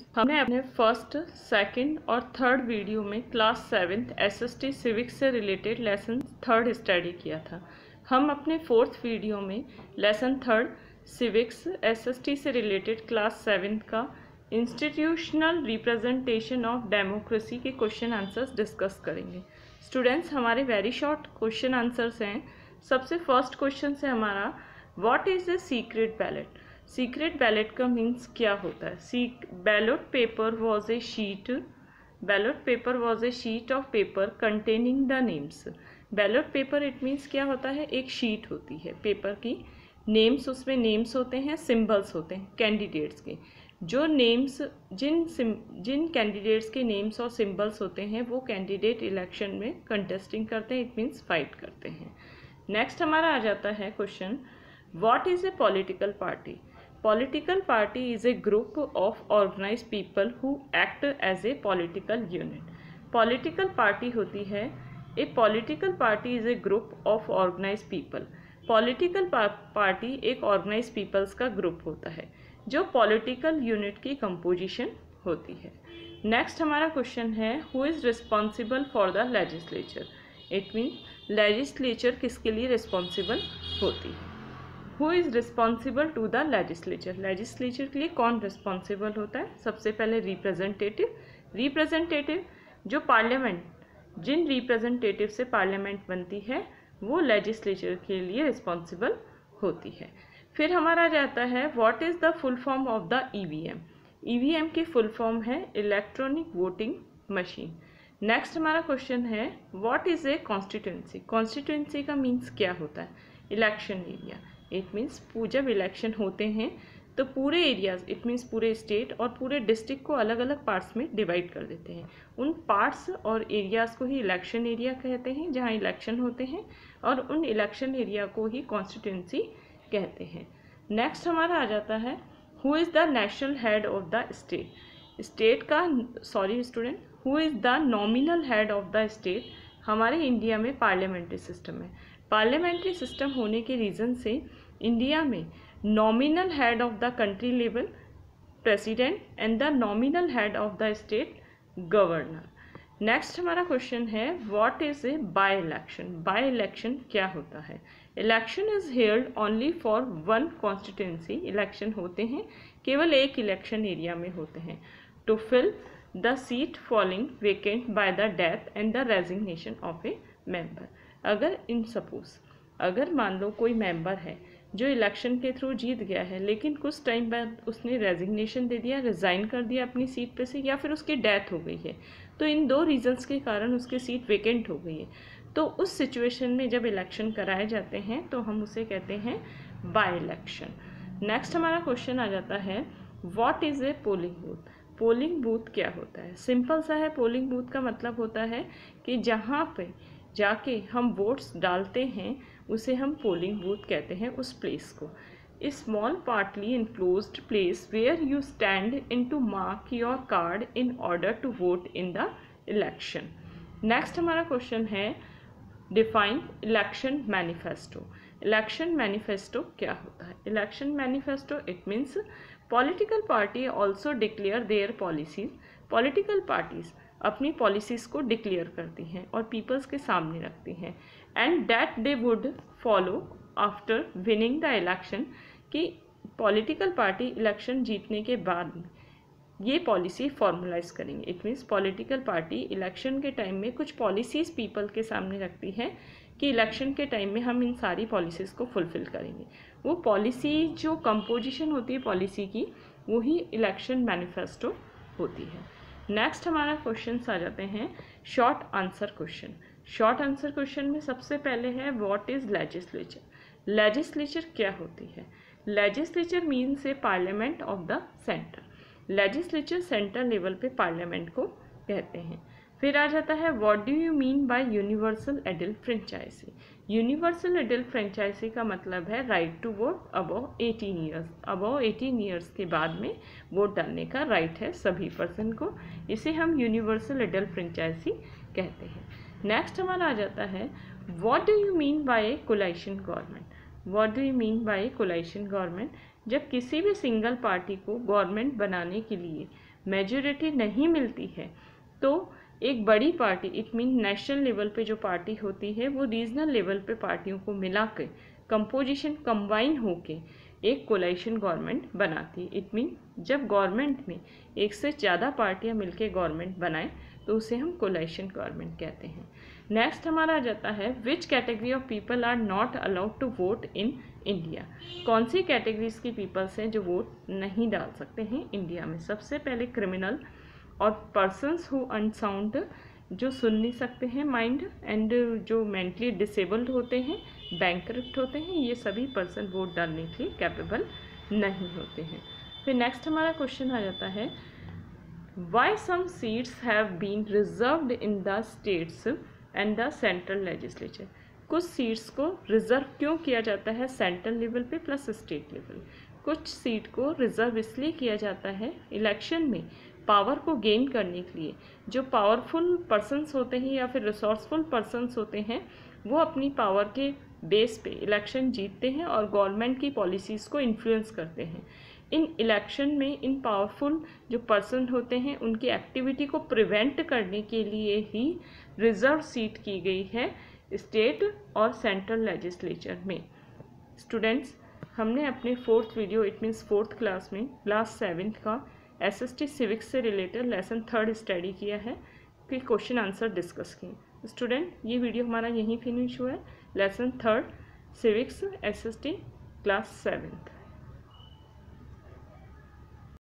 Students, हमने अपने first, second और थर्ड वीडियो में क्लास 7th एसएसटी सिविक्स से रिलेटेड लेसन थर्ड स्टडी किया था। हम अपने फोर्थ वीडियो में लेसन थर्ड सिविक्स एसएसटी से रिलेटेड क्लास 7th का इंस्टीट्यूशनल रिप्रेजेंटेशन ऑफ डेमोक्रेसी के क्वेश्चन आंसर्स डिस्कस करेंगे। स्टूडेंट्स, हमारे वेरी शॉर्ट क्वेश्चन आंसर्स हैं। सबसे फर्स्ट क्वेश्चन से हमारा, what is a secret ballot. Secret ballot का मीन्स क्या होता है। Ballot paper was a sheet of paper containing the names. Ballot paper it means क्या होता है, एक शीट होती है पेपर की, नेम्स उसमें नेम्स होते हैं, सिंबल्स होते हैं कैंडिडेट्स के। जो नेम्स जिन कैंडिडेट्स के नेम्स और सिंबल्स होते हैं वो कैंडिडेट इलेक्शन में कंटेस्टिंग करते हैं, इट मीन्स फाइट करते हैं। नेक्स्ट हमारा आ जाता है question, what is A political party. Political party is a group of organized people who act as a political unit. Political party होती है, a political party is a group of organized people. Political party एक organized peoples का group होता है जो political unit की composition होती है। Next हमारा क्वेश्चन है, who is responsible for the legislature? It means legislature किसके लिए responsible होती है। Who is responsible to the legislature? legislature के लिए कौन responsible होता है। सबसे पहले रिप्रेजेंटेटिव जो पार्लियामेंट, जिन रिप्रेजेंटेटिव से पार्लियामेंट बनती है वो लेजिस्लेचर के लिए रिस्पॉन्सिबल होती है। फिर हमारा जाता है, what is the full form of the EVM. EVM की फुल फॉर्म है इलेक्ट्रॉनिक वोटिंग मशीन। नेक्स्ट हमारा क्वेश्चन है, what is A constituency. Constituency का मीन्स क्या होता है, इलेक्शन एरिया। इट मीन्स जब इलेक्शन होते हैं तो पूरे एरियाज, इट मीन्स पूरे स्टेट और पूरे डिस्ट्रिक्ट को अलग अलग पार्ट्स में डिवाइड कर देते हैं। उन पार्ट्स और एरियाज़ को ही इलेक्शन एरिया कहते हैं जहां इलेक्शन होते हैं, और उन इलेक्शन एरिया को ही कॉन्स्टिट्यूंसी कहते हैं। नेक्स्ट हमारा आ जाता है, who is the national head of the state. State का, sorry student, who is the nominal head of the state. हमारे इंडिया में पार्लियामेंट्री सिस्टम है। पार्लियामेंट्री सिस्टम होने के रीज़न से इंडिया में nominal head of the country level president and the nominal head of the state governor. Next हमारा question है, what is a by election. By election क्या होता है। Election is held only for one constituency. Election होते हैं केवल एक election area में होते हैं, to fill the seat falling vacant by the death and the resignation of a member. अगर मान लो कोई मेंबर है जो इलेक्शन के थ्रू जीत गया है, लेकिन कुछ टाइम बाद उसने रेजिग्नेशन दे दिया, रिज़ाइन कर दिया अपनी सीट पे से, या फिर उसकी डेथ हो गई है, तो इन दो रीजंस के कारण उसकी सीट वेकेंट हो गई है, तो उस सिचुएशन में जब इलेक्शन कराए जाते हैं तो हम उसे कहते हैं बाय इलेक्शन। नेक्स्ट हमारा क्वेश्चन आ जाता है, what is A polling booth. Polling booth क्या होता है। सिंपल सा है, पोलिंग बूथ का मतलब होता है कि जहाँ पे जाके हम वोट्स डालते हैं उसे हम पोलिंग बूथ कहते हैं, उस प्लेस को। Small partly enclosed place where you stand in to mark your card in order to vote in the election. Next हमारा क्वेश्चन है, define election manifesto. Election manifesto क्या होता है। Election manifesto it means political party also declare their policies. Political parties अपनी policies को declare करती हैं और पीपल्स के सामने रखती हैं, and that they would follow after winning the election. कि पॉलिटिकल पार्टी इलेक्शन जीतने के बाद ये पॉलिसी फॉर्मुलाइज करेंगे। It means political party election के टाइम में कुछ पॉलिसीज़ पीपल के सामने रखती हैं कि इलेक्शन के टाइम में हम इन सारी पॉलिसीज़ को फुलफ़िल करेंगे। वो पॉलिसी जो कंपोजिशन होती है पॉलिसी की, वही इलेक्शन मैनिफेस्टो होती है। नेक्स्ट हमारा क्वेश्चन आ जाते हैं short answer question. Short answer question में सबसे पहले है, व्हाट इज़ लेजिस्लेचर। लेजिस्लेचर क्या होती है। Legislature means a parliament of the centre. Legislature centre level पे पार्लियामेंट को कहते हैं। फिर आ जाता है, what do you mean by universal adult franchise. Universal adult franchise का मतलब है right to vote above 18 years. Above 18 years के बाद में वोट डालने का राइट है सभी पर्सन को, इसे हम यूनिवर्सल एडल्ट फ्रेंचाइजी कहते हैं। नेक्स्ट हमारा आ जाता है, what do you mean by coalition government. What do you mean by coalition government. जब किसी भी सिंगल पार्टी को गवर्नमेंट बनाने के लिए मेजॉरिटी नहीं मिलती है तो एक बड़ी party, it mean national level पे जो पार्टी होती है वो रीजनल लेवल पे पार्टियों को मिला के कंपोजिशन कंबाइन होके एक कोलाइशन गवर्नमेंट बनाती है। इट मीन जब गवर्नमेंट में एक से ज़्यादा पार्टियां मिलके गवर्नमेंट बनाए तो उसे हम कोलाइशन गवर्नमेंट कहते हैं। नेक्स्ट हमारा आ जाता है which category of people are not allowed to vote in India. कौन सी कैटेगरीज की पीपल्स हैं जो वोट नहीं डाल सकते हैं इंडिया में? सबसे पहले क्रिमिनल और पर्सन्स हु अनसाउंड, जो सुन नहीं सकते हैं माइंड, एंड जो मेंटली डिसेबल्ड होते हैं, बैंकरप्ट होते हैं, ये सभी पर्सन वोट डालने के लिए कैपेबल नहीं होते हैं। फिर नेक्स्ट हमारा क्वेश्चन आ जाता है why some seats have been reserved in the states and the central legislature. कुछ सीट्स को रिजर्व क्यों किया जाता है सेंट्रल लेवल पे प्लस स्टेट लेवल? कुछ सीट को रिजर्व इसलिए किया जाता है इलेक्शन में पावर को गेन करने के लिए। जो पावरफुल पर्सन्स होते हैं या फिर रिसोर्सफुल पर्सन्स होते हैं वो अपनी पावर के बेस पे इलेक्शन जीतते हैं और गवर्नमेंट की पॉलिसीज़ को इन्फ्लुएंस करते हैं। इन इलेक्शन में इन पावरफुल जो पर्सन होते हैं उनकी एक्टिविटी को प्रिवेंट करने के लिए ही रिजर्व सीट की गई है स्टेट और सेंट्रल लेजिस्लेचर में। स्टूडेंट्स, हमने अपने fourth video, it means fourth class में क्लास 7th का SST सिविक्स से रिलेटेड लेसन 3 स्टडी किया है, फिर क्वेश्चन आंसर डिस्कस किए। स्टूडेंट, ये वीडियो हमारा यहीं फिनिश हुआ है। Lesson 3 civics SST class 7th।